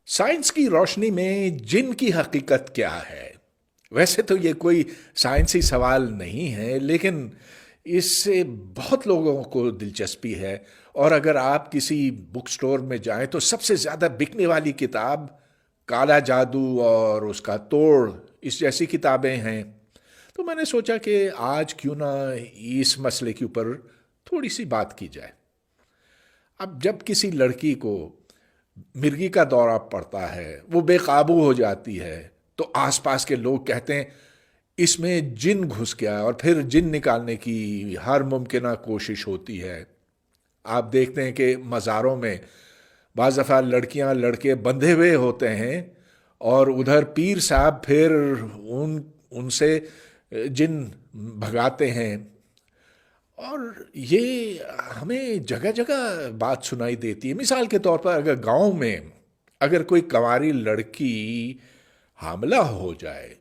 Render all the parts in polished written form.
Science کی روشنی میں جن کی حقیقت کیا ہے؟ ویسے تو یہ کوئی سائنسی سوال نہیں ہے، لیکن اس سے بہت لوگوں کو دلچسپی ہے۔ اور اگر آپ کسی بک سٹور میں جائیں تو سب سے زیادہ بکنے والی کتاب کالا جادو اور اس کا توڑ، اس جیسی کتابیں ہیں۔ تو میں نے سوچا کہ آج کیوں نہ اس مسئلے کے اوپر تھوڑی سی بات کی جائے۔ اب جب کسی لڑکی کو مرگی کا دورہ پڑتا ہے، وہ بے قابو ہو جاتی ہے، تو آس پاس کے لوگ کہتے ہیں اس میں جن گھس گیا، اور پھر جن نکالنے کی ہر ممکنہ کوشش ہوتی ہے۔ آپ دیکھتے ہیں کہ مزاروں میں بعض دفعہ لڑکیاں لڑکے بندھے ہوئے ہوتے ہیں، اور ادھر پیر صاحب پھر ان سے جن بھگاتے ہیں۔ اور یہ ہمیں جگہ جگہ بات سنائی دیتی ہے۔ مثال کے طور پر اگر گاؤں میں اگر کوئی کنواری لڑکی حاملہ ہو جائے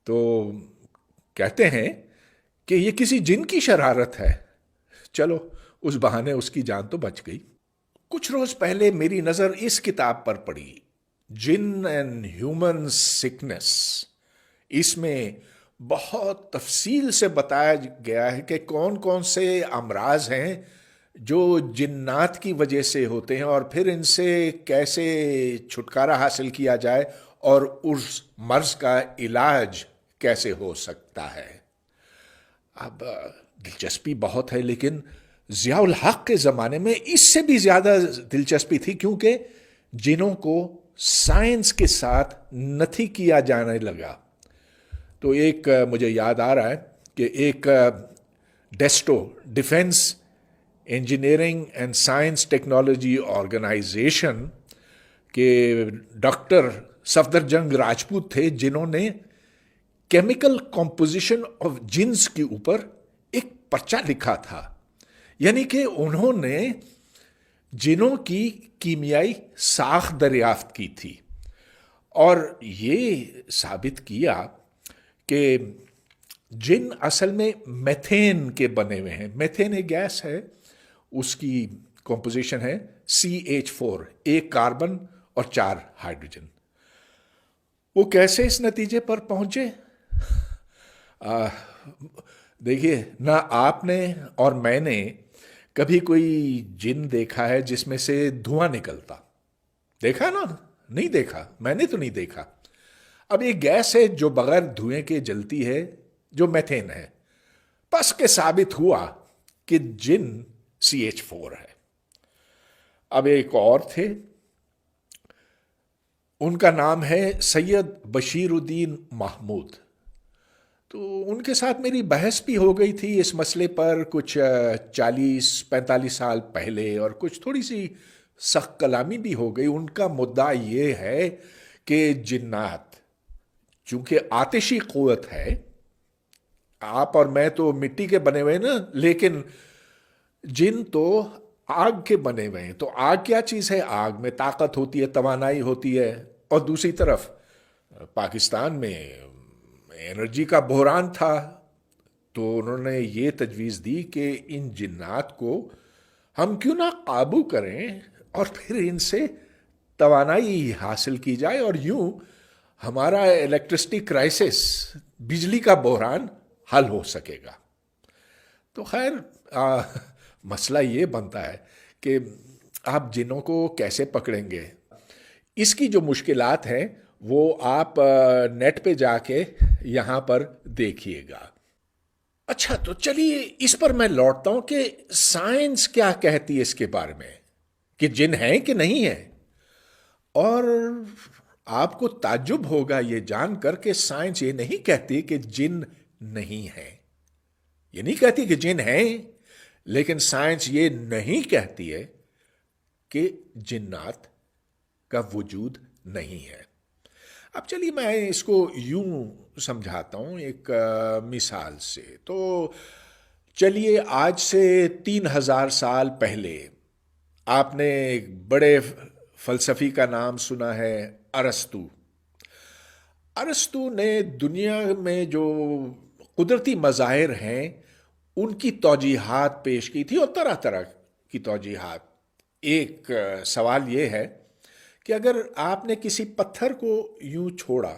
تو کہتے ہیں کہ یہ کسی جن کی شرارت ہے۔ چلو، اس بہانے اس کی جان تو بچ گئی۔ کچھ روز پہلے میری نظر اس کتاب پر پڑی، جن اینڈ ہیومن سکنس۔ اس میں بہت تفصیل سے بتایا گیا ہے کہ کون کون سے امراض ہیں جو جنات کی وجہ سے ہوتے ہیں، اور پھر ان سے کیسے چھٹکارا حاصل کیا جائے، اور اس مرض کا علاج کیسے ہو سکتا ہے۔ اب دلچسپی بہت ہے، لیکن ضیاء الحق کے زمانے میں اس سے بھی زیادہ دلچسپی تھی، کیونکہ جنوں کو سائنس کے ساتھ نتھی کیا جانے لگا۔ تو ایک مجھے یاد آ رہا ہے کہ ایک ڈیسٹو، defence engineering and science technology organisation کے ڈاکٹر صفدر جنگ راجپوت تھے، جنہوں نے کیمیکل کمپوزیشن آف جنس کے اوپر ایک پرچہ لکھا تھا۔ یعنی کہ انہوں نے جنوں کی کیمیائی ساخت دریافت کی تھی، اور یہ ثابت کیا کہ جن اصل میں میتھین کے بنے ہوئے ہیں۔ میتھین ایک گیس ہے، اس کی کمپوزیشن ہے CH4، ایک کاربن اور 4 ہائیڈروجن۔ وہ کیسے اس نتیجے پر پہنچے؟ دیکھیے، نہ آپ نے اور میں نے کبھی کوئی جن دیکھا ہے جس میں سے دھواں نکلتا؟ دیکھا نا؟ نہیں دیکھا، میں نے تو نہیں دیکھا۔ اب یہ گیس ہے جو بغیر دھوئیں کے جلتی ہے، جو میتھین ہے۔ پس کے ثابت ہوا کہ جن CH4 ہے۔ اب ایک اور تھے، ان کا نام ہے سید بشیر الدین محمود۔ تو ان کے ساتھ میری بحث بھی ہو گئی تھی اس مسئلے پر کچھ 40-45 سال پہلے، اور کچھ تھوڑی سی سخت کلامی بھی ہو گئی۔ ان کا مدعا یہ ہے کہ جنات چونکہ آتشی قوت ہے، آپ اور میں تو مٹی کے بنے ہوئے نا، لیکن جن تو آگ کے بنے ہوئے ہیں۔ تو آگ کیا چیز ہے؟ آگ میں طاقت ہوتی ہے، توانائی ہوتی ہے۔ اور دوسری طرف پاکستان میں انرجی کا بحران تھا، تو انہوں نے یہ تجویز دی کہ ان جنات کو ہم کیوں نہ قابو کریں، اور پھر ان سے توانائی حاصل کی جائے، اور یوں ہمارا الیکٹرسٹی کرائسس، بجلی کا بحران حل ہو سکے گا۔ تو خیر، مسئلہ یہ بنتا ہے کہ آپ جنوں کو کیسے پکڑیں گے۔ اس کی جو مشکلات ہیں وہ آپ نیٹ پہ جا کے یہاں پر دیکھیے گا۔ اچھا، تو چلیے اس پر میں لوٹتا ہوں کہ سائنس کیا کہتی ہے اس کے بارے میں، کہ جن ہیں کہ نہیں ہیں۔ اور آپ کو تعجب ہوگا یہ جان کر کہ سائنس یہ نہیں کہتی کہ جن نہیں ہیں، یہ نہیں کہتی کہ جن ہیں، لیکن سائنس یہ نہیں کہتی ہے کہ جنات کا وجود نہیں ہے۔ اب چلیے میں اس کو یوں سمجھاتا ہوں ایک مثال سے۔ تو چلیے آج سے 3000 سال پہلے آپ نے ایک بڑے فلسفی کا نام سنا ہے، ارسطو۔ ارسطو نے دنیا میں جو قدرتی مظاہر ہیں ان کی توجیحات پیش کی تھی، اور طرح طرح کی توجیحات۔ ایک سوال یہ ہے کہ اگر آپ نے کسی پتھر کو یوں چھوڑا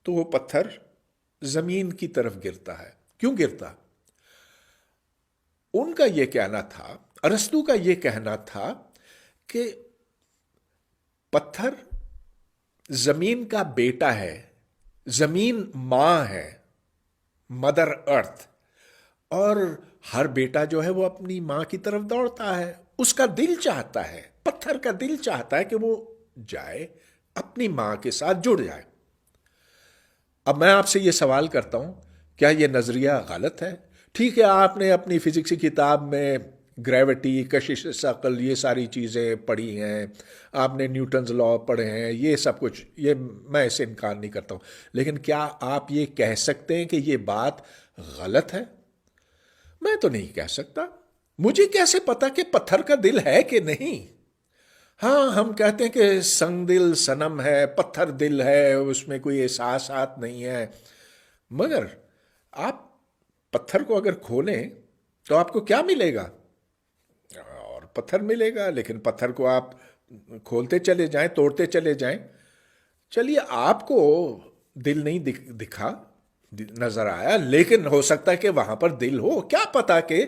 تو وہ پتھر زمین کی طرف گرتا ہے. کیوں گرتا؟ ان کا یہ کہنا تھا، ارسطو کا یہ کہنا تھا کہ پتھر زمین کا بیٹا ہے، زمین ماں ہے، مدر ارتھ، اور ہر بیٹا جو ہے وہ اپنی ماں کی طرف دوڑتا ہے. اس کا دل چاہتا ہے، پتھر کا دل چاہتا ہے کہ وہ جائے اپنی ماں کے ساتھ جڑ جائے. اب میں آپ سے یہ سوال کرتا ہوں، کیا یہ نظریہ غلط ہے؟ ٹھیک ہے، آپ نے اپنی فزکس کی کتاب میں گریوٹی، کشش ثقل، یہ ساری چیزیں پڑھی ہیں، آپ نے نیوٹنز لا پڑھے ہیں، یہ سب کچھ، یہ میں اسے انکار نہیں کرتا ہوں. لیکن کیا آپ یہ کہہ سکتے ہیں کہ یہ بات غلط ہے؟ میں تو نہیں کہہ سکتا. مجھے کیسے پتا کہ پتھر کا دل ہے کہ نہیں؟ ہاں، ہم کہتے ہیں کہ سنگ دل صنم ہے، پتھر دل ہے، اس میں کوئی احساسات نہیں ہے. مگر آپ پتھر کو اگر کھولیں تو آپ کو کیا ملے گا؟ اور پتھر ملے گا. لیکن پتھر کو آپ کھولتے چلے جائیں، توڑتے چلے جائیں. چلیے، آپ کو دل نہیں دکھا، نظر آیا، لیکن ہو سکتا ہے کہ وہاں پر دل ہو. کیا پتا کہ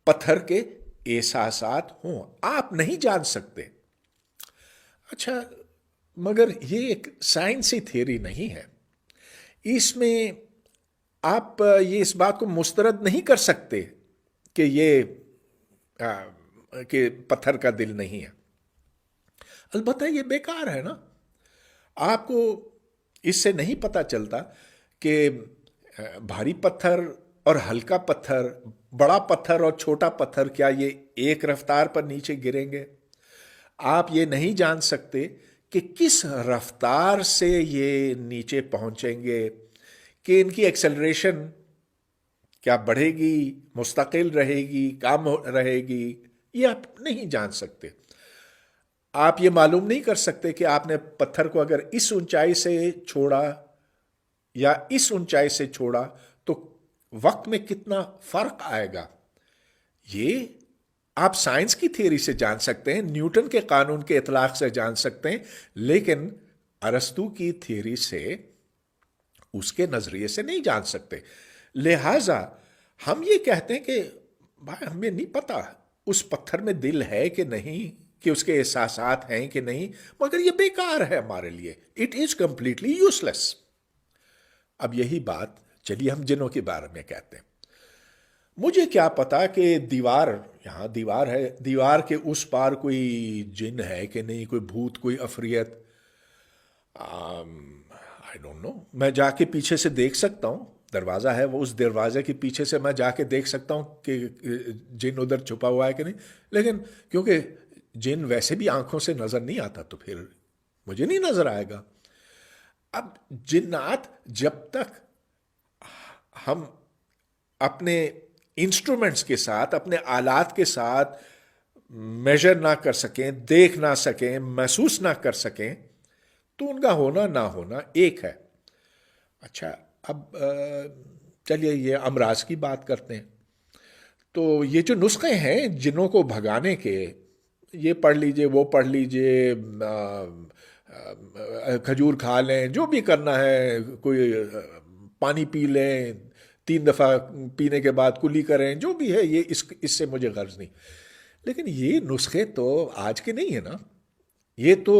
پتھر کے احساسات ہوں، آپ نہیں جان سکتے. اچھا، مگر یہ ایک سائنسی تھیوری نہیں ہے. اس میں آپ یہ اس بات کو مسترد نہیں کر سکتے کہ یہ کہ پتھر کا دل نہیں ہے. البتہ یہ بیکار ہے نا. آپ کو اس سے نہیں پتا چلتا کہ بھاری پتھر اور ہلکا پتھر، بڑا پتھر اور چھوٹا پتھر، کیا یہ ایک رفتار پر نیچے گریں گے؟ آپ یہ نہیں جان سکتے کہ کس رفتار سے یہ نیچے پہنچیں گے، کہ ان کی ایکسلریشن کیا بڑھے گی، مستقل رہے گی، کم رہے گی. یہ آپ نہیں جان سکتے. آپ یہ معلوم نہیں کر سکتے کہ آپ نے پتھر کو اگر اس اونچائی سے چھوڑا یا اس اونچائی سے چھوڑا تو وقت میں کتنا فرق آئے گا. یہ آپ سائنس کی تھیوری سے جان سکتے ہیں، نیوٹن کے قانون کے اطلاق سے جان سکتے ہیں، لیکن ارسطو کی تھیوری سے، اس کے نظریے سے نہیں جان سکتے. لہذا ہم یہ کہتے ہیں کہ بھائی ہمیں نہیں پتا اس پتھر میں دل ہے کہ نہیں، کہ اس کے احساسات ہیں کہ نہیں، مگر یہ بیکار ہے ہمارے لیے. اٹ از کمپلیٹلی یوز لیس. اب یہی بات چلیے ہم جنوں کے بارے میں کہتے ہیں. مجھے کیا پتا کہ دیوار، یہاں دیوار ہے، دیوار کے اس پار کوئی جن ہے کہ نہیں، کوئی بھوت، کوئی عفریت. I don't know. میں جا کے پیچھے سے دیکھ سکتا ہوں، دروازہ ہے وہ، اس دروازے کے پیچھے سے میں جا کے دیکھ سکتا ہوں کہ جن ادھر چھپا ہوا ہے کہ نہیں. لیکن کیونکہ جن ویسے بھی آنکھوں سے نظر نہیں آتا تو پھر مجھے نہیں نظر آئے گا. اب جنات جب تک ہم اپنے انسٹرومنٹس کے ساتھ، اپنے آلات کے ساتھ میجر نہ کر سکیں، دیکھ نہ سکیں، محسوس نہ کر سکیں، تو ان کا ہونا نہ ہونا ایک ہے. اچھا، اب چلیے یہ امراض کی بات کرتے ہیں. تو یہ جو نسخے ہیں جنوں کو بھگانے کے، یہ پڑھ لیجئے، وہ پڑھ لیجئے، کھجور کھا لیں، جو بھی کرنا ہے، کوئی پانی پی لیں، 3 دفعہ پینے کے بعد کلی کریں، جو بھی ہے، یہ اس سے مجھے غرض نہیں. لیکن یہ نسخے تو آج کے نہیں ہیں نا، یہ تو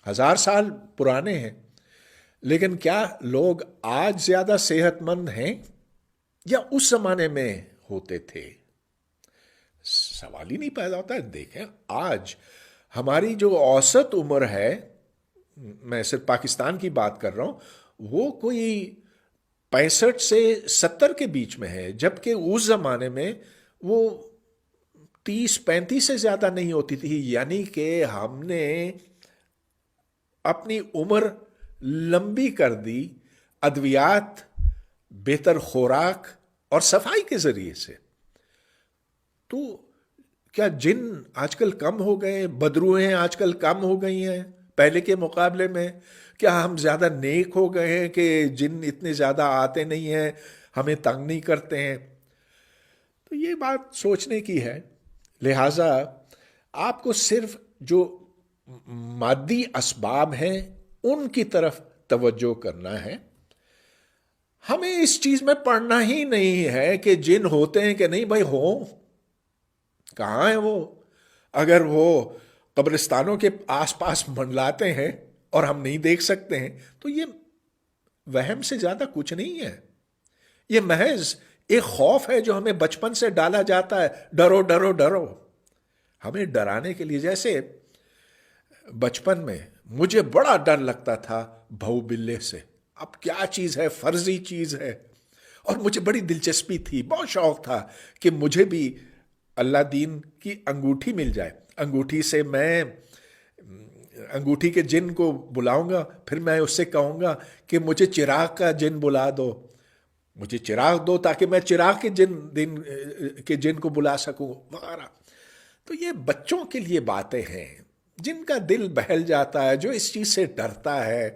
1000 سال پرانے ہیں. لیکن کیا لوگ آج زیادہ صحت مند ہیں یا اس زمانے میں ہوتے تھے؟ سوال ہی نہیں پیدا ہوتا ہے. دیکھیں، آج ہماری جو اوسط عمر ہے، میں صرف پاکستان کی بات کر رہا ہوں، وہ کوئی 65 سے 70 کے بیچ میں ہے، جبکہ اس زمانے میں وہ 30-35 سے زیادہ نہیں ہوتی تھی. یعنی کہ ہم نے اپنی عمر لمبی کر دی ادویات، بہتر خوراک اور صفائی کے ذریعے سے. تو کیا جن آج کل کم ہو گئے، بدروہیں آج کل کم ہو گئی ہیں پہلے کے مقابلے میں؟ کیا ہم زیادہ نیک ہو گئے ہیں کہ جن اتنے زیادہ آتے نہیں ہیں، ہمیں تنگ نہیں کرتے ہیں؟ تو یہ بات سوچنے کی ہے. لہٰذا آپ کو صرف جو مادی اسباب ہیں ان کی طرف توجہ کرنا ہے. ہمیں اس چیز میں پڑھنا ہی نہیں ہے کہ جن ہوتے ہیں کہ نہیں. بھائی ہو کہاں ہیں وہ؟ اگر وہ قبرستانوں کے آس پاس منڈلاتے ہیں اور ہم نہیں دیکھ سکتے ہیں تو یہ وہم سے زیادہ کچھ نہیں ہے. یہ محض ایک خوف ہے جو ہمیں بچپن سے ڈالا جاتا ہے. ڈرو ڈرو ڈرو. ہمیں ڈرانے کے لیے، جیسے بچپن میں مجھے بڑا ڈر لگتا تھا بھو بلے سے. اب کیا چیز ہے، فرضی چیز ہے، اور مجھے بڑی دلچسپی تھی، بہت شوق تھا کہ مجھے بھی اللہ دین کی انگوٹھی مل جائے. انگوٹھی سے میں انگوٹھی کے جن کو بلاؤں گا، پھر میں اس سے کہوں گا کہ مجھے چراغ کا جن بلا دو، مجھے چراغ دو تاکہ میں چراغ کے جن کو بلا سکوں وغیرہ. تو یہ بچوں کے لیے باتیں ہیں. جن کا دل بہل جاتا ہے، جو اس چیز سے ڈرتا ہے،